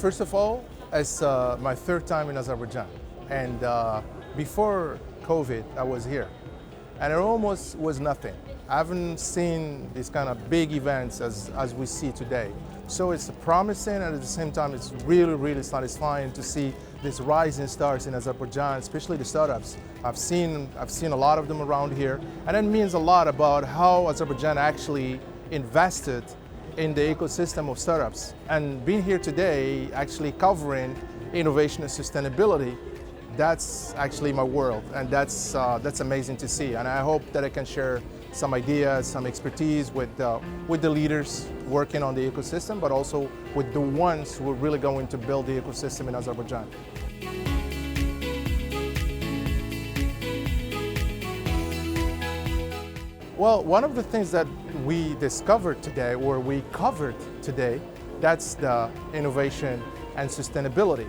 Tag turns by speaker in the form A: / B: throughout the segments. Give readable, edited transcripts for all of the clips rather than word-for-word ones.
A: First of all, it's my third time in Azerbaijan. And before COVID, I was here. And it almost was nothing. I haven't seen these kind of big events as we see today. So it's promising, and at the same time, it's really, really satisfying to see these rising stars in Azerbaijan, especially the startups. I've seen a lot of them around here, and it means a lot about how Azerbaijan actually invested in the ecosystem of startups. And being here today, actually covering innovation and sustainability, that's actually my world, and that's amazing to see. And I hope that I can share some ideas, some expertise with the leaders working on the ecosystem, but also with the ones who are really going to build the ecosystem in Azerbaijan. Well, one of the things that we discovered today, or we covered today, that's the innovation and sustainability.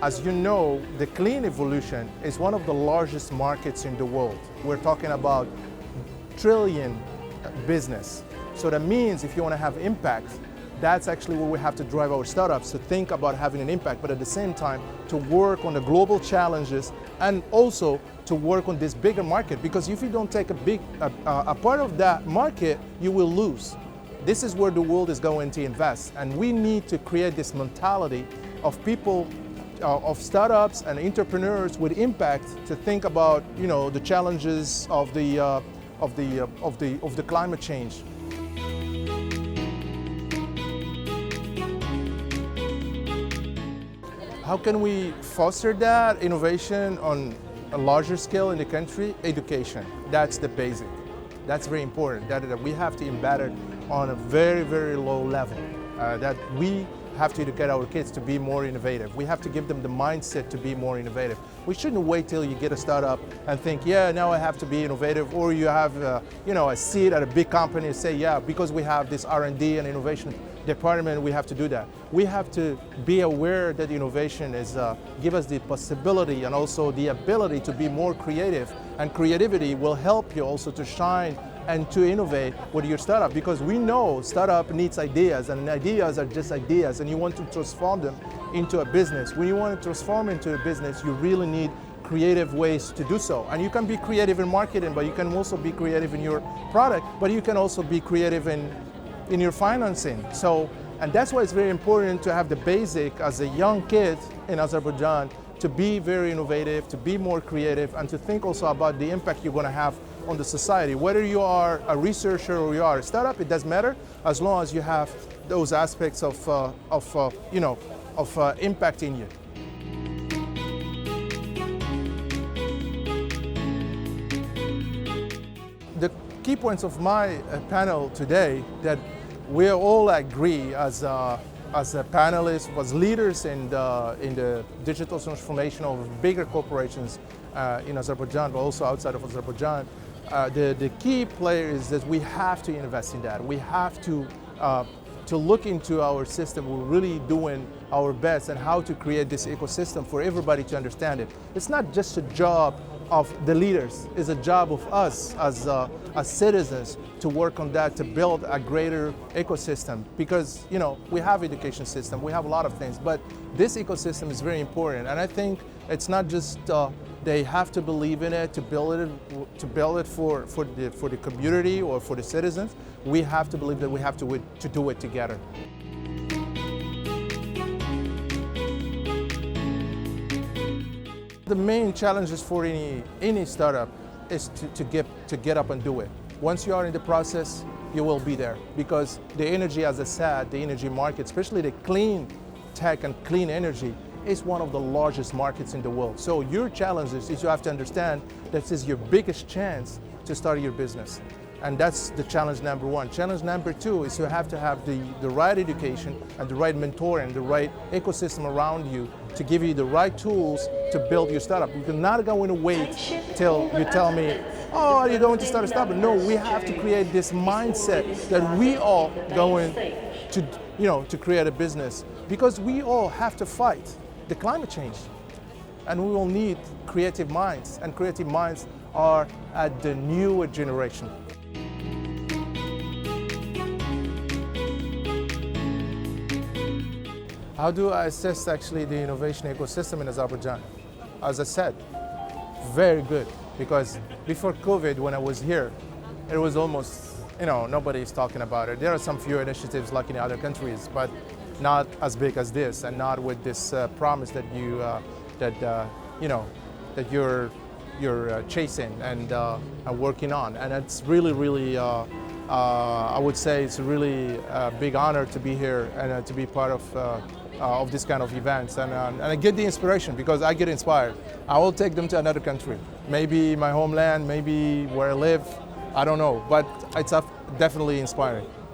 A: As you know, the clean evolution is one of the largest markets in the world. We're talking about trillion business. So that means if you want to have impact, that's actually where we have to drive our startups to think about having an impact, but at the same time to work on the global challenges and also to work on this bigger market, because if you don't take a part of that market, you will lose. This is where the world is going to invest, and we need to create this mentality of people, of startups and entrepreneurs with impact to think about, you know, the challenges of the climate change. How can we foster that innovation on a larger scale in the country? Education, that's the basic. That's very important, that we have to embed it on a very, very low level, that we have to educate our kids to be more innovative. We have to give them the mindset to be more innovative. We shouldn't wait till you get a startup and think, yeah, now I have to be innovative, or you have a seat at a big company and say, yeah, because we have this R&D and innovation department, we have to do that. We have to be aware that innovation is give us the possibility and also the ability to be more creative, and creativity will help you also to shine and to innovate with your startup, because we know startup needs ideas, and ideas are just ideas, and you want to transform them into a business. When you want to transform into a business, you really need creative ways to do so. And you can be creative in marketing, but you can also be creative in your product, but you can also be creative in your financing. So, and that's why it's very important to have the basic as a young kid in Azerbaijan, to be very innovative, to be more creative, and to think also about the impact you're going to have on the society. Whether you are a researcher or you are a startup, it doesn't matter, as long as you have those aspects of impact in you. The key points of my panel today, that we all agree as panelists, as leaders in the digital transformation of bigger corporations in Azerbaijan, but also outside of Azerbaijan. The key player is that we have to invest in that. We have to look into our system. We're really doing our best and how to create this ecosystem for everybody to understand it. It's not just a job of the leaders, it's a job of us as citizens to work on that, to build a greater ecosystem, because we have education system, we have a lot of things, but this ecosystem is very important. And I think it's not just they have to believe in it to build it for the community or for the citizens. We have to believe that we have to do it together. The main challenges for any startup is to get up and do it. Once you are in the process, you will be there, because the energy, as I said, the energy market, especially the clean tech and clean energy, is one of the largest markets in the world. So your challenge is you have to understand that this is your biggest chance to start your business. And that's the challenge number one. Challenge number two is you have to have the right education and the right mentor and the right ecosystem around you to give you the right tools to build your startup. You're not going to wait till you tell me, oh, are you going to start a startup? No, we have to create this mindset that we all going to create a business, because we all have to fight the climate change. And we will need creative minds, and creative minds are at the newer generation. How do I assess actually the innovation ecosystem in Azerbaijan? As I said, very good, because before COVID, when I was here, it was almost, nobody's talking about it. There are some few initiatives like in other countries, but not as big as this, and not with this promise that you're chasing and working on. And it's really, I would say it's a really big honor to be here and to be part of this kind of events. And I get the inspiration because I get inspired. I will take them to another country, maybe my homeland, maybe where I live, I don't know, but it's definitely inspiring.